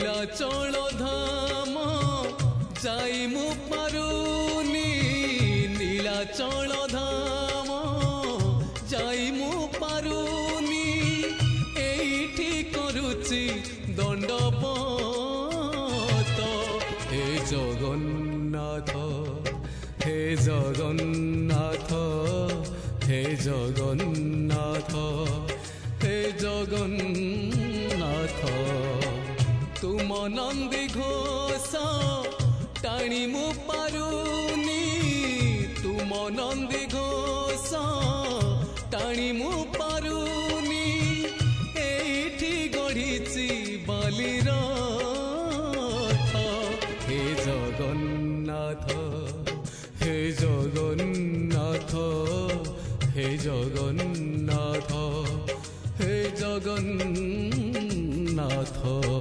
নীলাচল ধাম যাই মু পারুনি নীলাচল ধাম যাই মু পারুনি এইটি করুচি দণ্ডপত হে জগন্নাথ হে জগন্নাথ হে জগন্নাথ হে জগন্নাথ তুম নন্দী ঘোষ টাণি মু পারুনি তুম নন্দী ঘোষ টাণি মু পারুনি এইটি গড়িছি বালির হে জগন্নাথ হে জগন্নাথ হে জগন্নাথ হে জগন্নাথ।